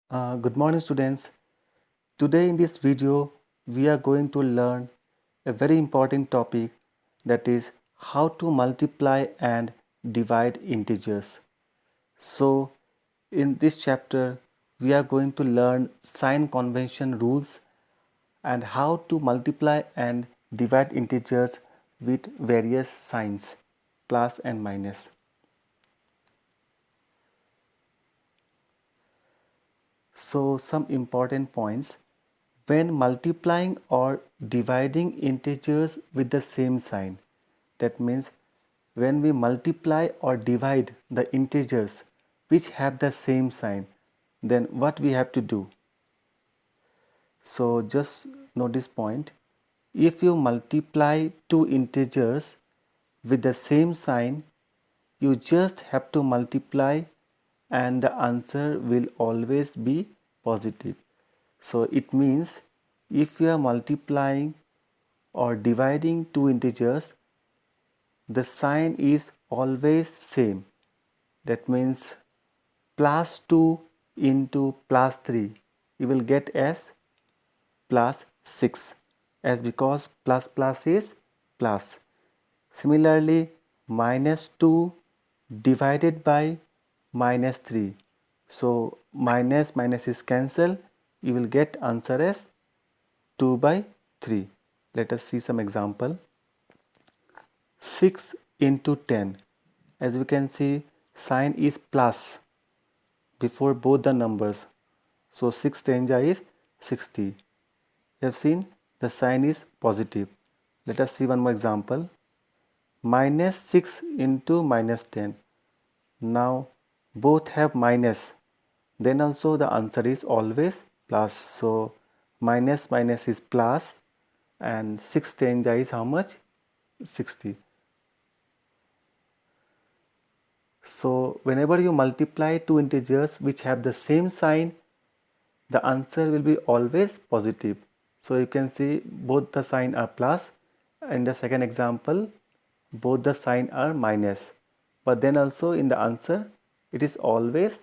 Good morning students. Today in this video we are going to learn a very important topic, that is how to multiply and divide integers. So in this chapter we are going to learn sign convention rules and how to multiply and divide integers with various signs plus and minus. So some important points: when multiplying or dividing integers with the same sign, that means when we multiply or divide the integers which have the same sign, then what we have to do? So just note this point: if you multiply two integers with the same sign, you just have to multiply and the answer will always be positive. So it means if you are multiplying or dividing two integers, the sign is always same. That means plus 2 into plus 3, you will get as plus 6, as because plus plus is plus. Similarly, minus 2 divided by minus 3. So minus minus is cancelled, you will get answer as 2 by 3. Let us see some example. 6 into 10. As we can see, sign is plus before both the numbers. So 6 10 is 60. You have seen the sign is positive. Let us see one more example. Minus 6 into minus 10. Now both have minus. Then also the answer is always plus. So minus minus is plus and 6 10 is how much? 60. So whenever you multiply two integers which have the same sign, the answer will be always positive. So you can see both the sign are plus. In the second example, both the sign are minus. But then also in the answer, it is always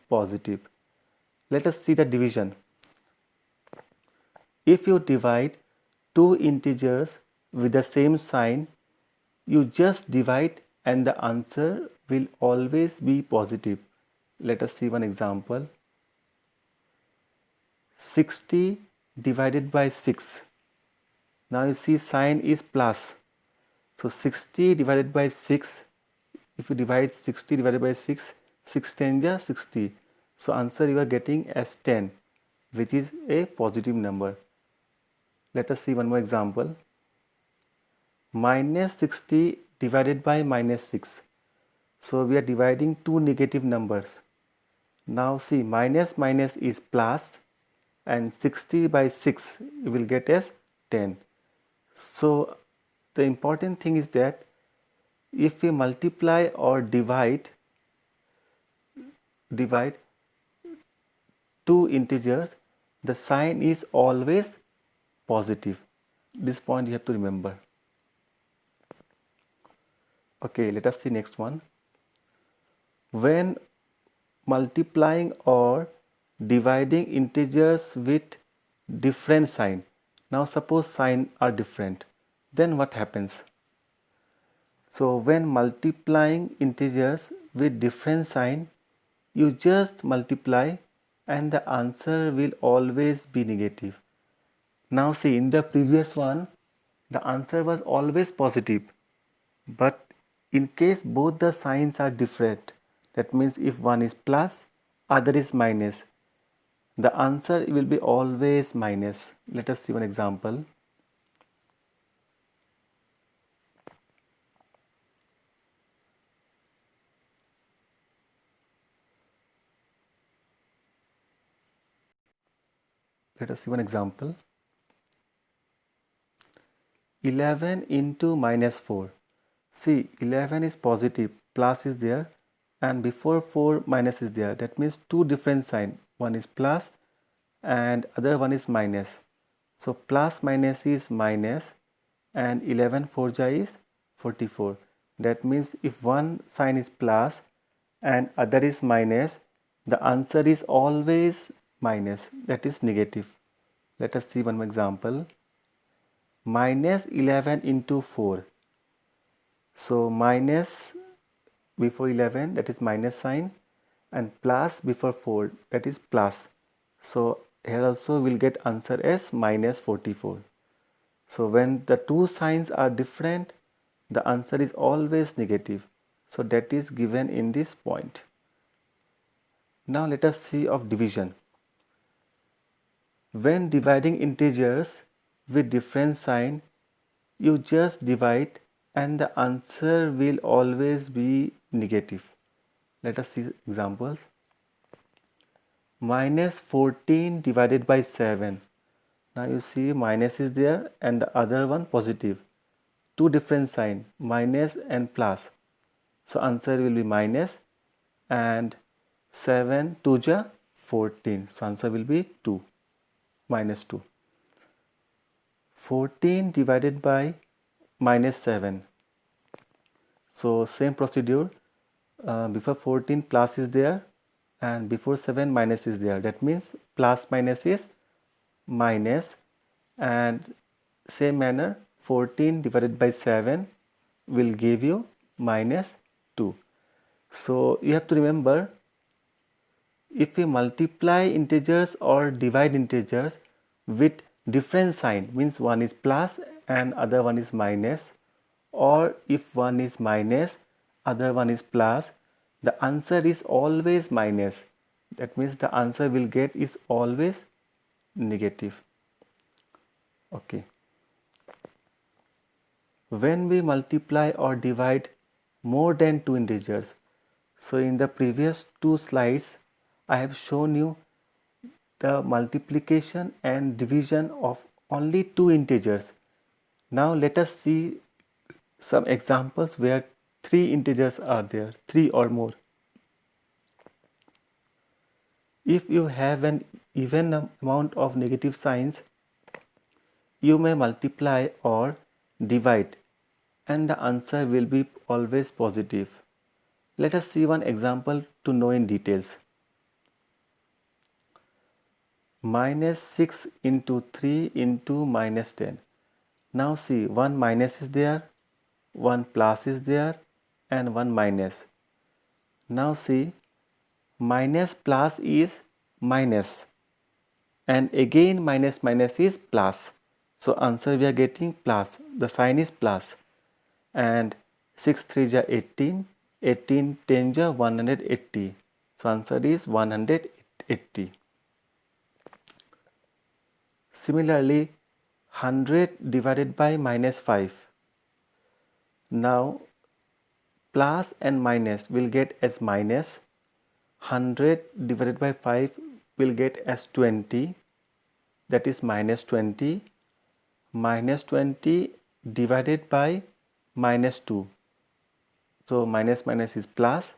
positive. Let us see the division. If you divide two integers with the same sign, you just divide and the answer will always be positive. Let us see one example. 60 divided by 6. Now you see sign is plus. So 60 divided by 6, if you divide 60 divided by 6, 6 10 is 60. So answer you are getting as 10, which is a positive number. Let us see one more example. Minus 60 divided by minus 6. So we are dividing two negative numbers. Now see, minus minus is plus and 60 by 6 you will get as 10. So the important thing is that if we multiply or divide two integers, the sign is always positive. This point you have to remember. Okay, let us see next one. When multiplying or dividing integers with different sign. Now suppose sign are different. Then what happens? So when multiplying integers with different sign, you just multiply and the answer will always be negative. Now see, in the previous one, the answer was always positive. But in case both the signs are different, that means if one is plus, other is minus, the answer will be always minus. Let us see one example. Let us see one example. 11 into minus 4. See, 11 is positive, plus is there, and before 4 minus is there. That means two different sign. One is plus and other one is minus. So plus minus is minus and 11 4 is 44. That means if one sign is plus and other is minus, the answer is always minus, that is negative. Let us see one more example. Minus 11 into 4. So minus before 11, that is minus sign, and plus before 4, that is plus. So here also we'll get answer as minus 44. So when the two signs are different, the answer is always negative. So that is given in this point. Now let us see of division. When dividing integers with different sign, you just divide and the answer will always be negative. Let us see examples. Minus 14 divided by 7. Now you see minus is there and the other one positive. Two different sign, minus and plus. So answer will be minus, and 7 2 ja 14. So answer will be 2, minus 2. 14 divided by minus 7. So same procedure, before 14 plus is there and before 7 minus is there. That means plus minus is minus, and same manner 14 divided by 7 will give you minus 2. So you have to remember, if we multiply integers or divide integers with different sign, means one is plus and other one is minus, or if one is minus, other one is plus, the answer is always minus. That means the answer we'll get is always negative. Okay. When we multiply or divide more than two integers, so in the previous two slides, I have shown you the multiplication and division of only two integers. Now let us see some examples where three integers are there, three or more. If you have an even amount of negative signs, you may multiply or divide and the answer will be always positive. Let us see one example to know in details. Minus 6 into 3 into minus 10. Now see, one minus is there, one plus is there, and one minus. Now see, minus plus is minus, and again minus minus is plus. So answer we are getting plus, the sign is plus, and 6 3 ja 18, 18 10 ja 180. So answer is 180. Similarly, 100 divided by minus 5. Now plus and minus will get as minus, 100 divided by 5 will get as 20, that is minus 20, minus 20 divided by minus 2. So minus minus is plus,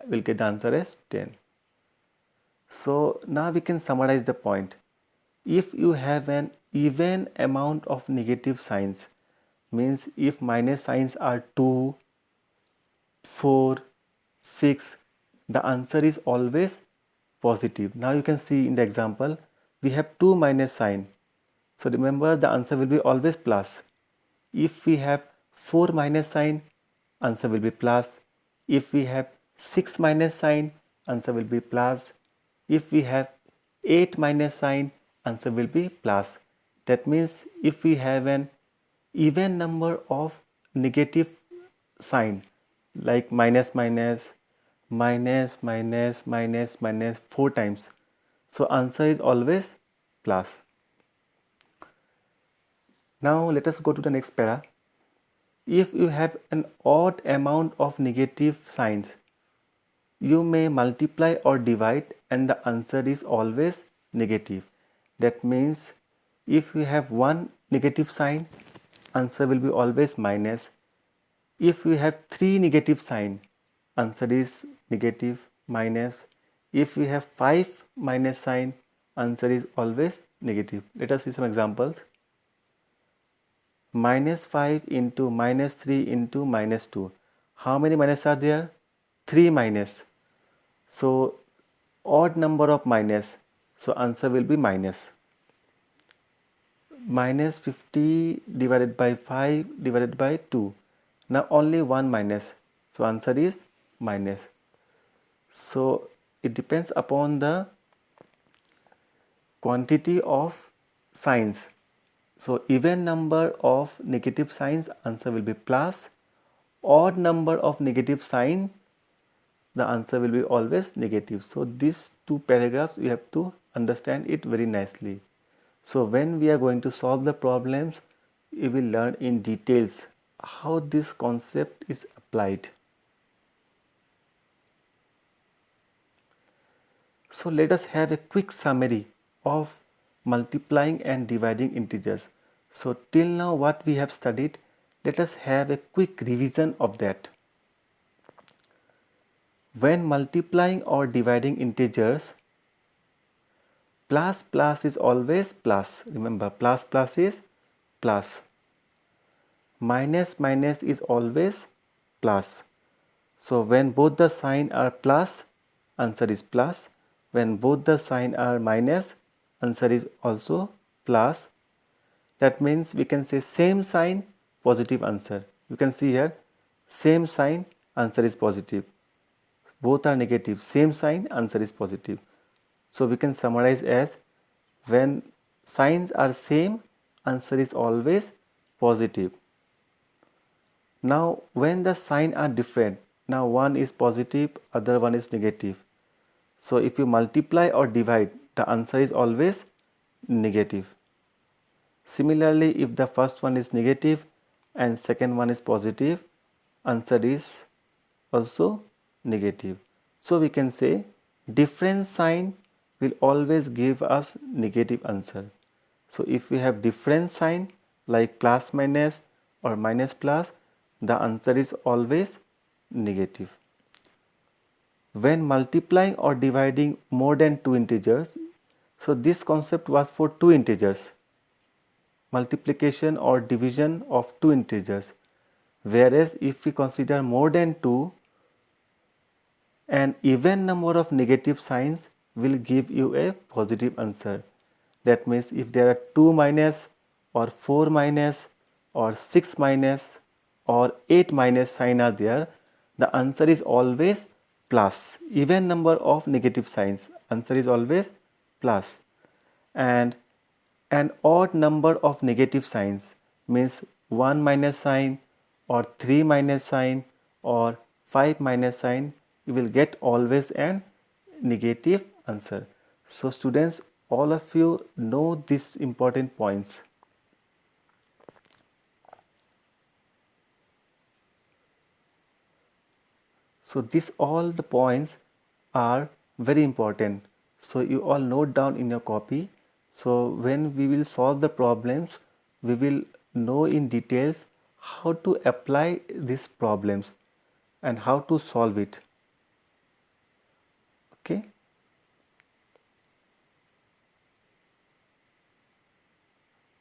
we'll get the answer as 10. So now we can summarize the point. If you have an even amount of negative signs, means if minus signs are 2, 4, 6, the answer is always positive. Now you can see in the example, we have two minus sign. So remember, the answer will be always plus. If we have 4 minus sign, answer will be plus. If we have 6 minus sign, answer will be plus. If we have 8 minus sign, answer will be plus. That means if we have an even number of negative sign like minus minus, minus minus minus minus 4 times, so answer is always plus. Now let us go to the next para. If you have an odd amount of negative signs, you may multiply or divide and the answer is always negative. That means if you have one negative sign, answer will be always minus. If you have 3 negative sign, answer is negative, minus. If you have 5 minus sign, answer is always negative. Let us see some examples. Minus 5 into minus 3 into -2. How many minus are there? 3 minus. So odd number of minus, so answer will be minus. Minus 50 divided by 5 divided by 2. Now only one minus, so answer is minus. So it depends upon the quantity of signs. So even number of negative signs, answer will be plus. Odd number of negative sign, the answer will be always negative. So these two paragraphs you have to understand it very nicely. So when we are going to solve the problems, you will learn in details how this concept is applied. So let us have a quick summary of multiplying and dividing integers. So till now what we have studied, let us have a quick revision of that. When multiplying or dividing integers, plus plus is always plus. Remember, plus plus is plus. Minus minus is always plus. So when both the sign are plus, answer is plus. When both the sign are minus, answer is also plus. That means we can say same sign, positive answer. You can see here, same sign, answer is positive. Both are negative, same sign, answer is positive. So we can summarize as, when signs are same, answer is always positive. Now when the sign are different, now one is positive, other one is negative. So if you multiply or divide, the answer is always negative. Similarly, if the first one is negative and second one is positive, answer is also negative. So we can say different sign will always give us negative answer. So if we have different sign like plus minus or minus plus, the answer is always negative. When multiplying or dividing more than two integers, so this concept was for two integers, multiplication or division of two integers. Whereas if we consider more than two, an even number of negative signs will give you a positive answer. That means if there are 2 minus or 4 minus or 6 minus or 8 minus sign are there, the answer is always plus. Even number of negative signs, answer is always plus. And an odd number of negative signs means 1 minus sign or 3 minus sign or 5 minus sign, you will get always an negative answer. So students, all of you know these important points. So these all the points are very important. So you all note down in your copy. So when we will solve the problems, we will know in details how to apply these problems and how to solve it.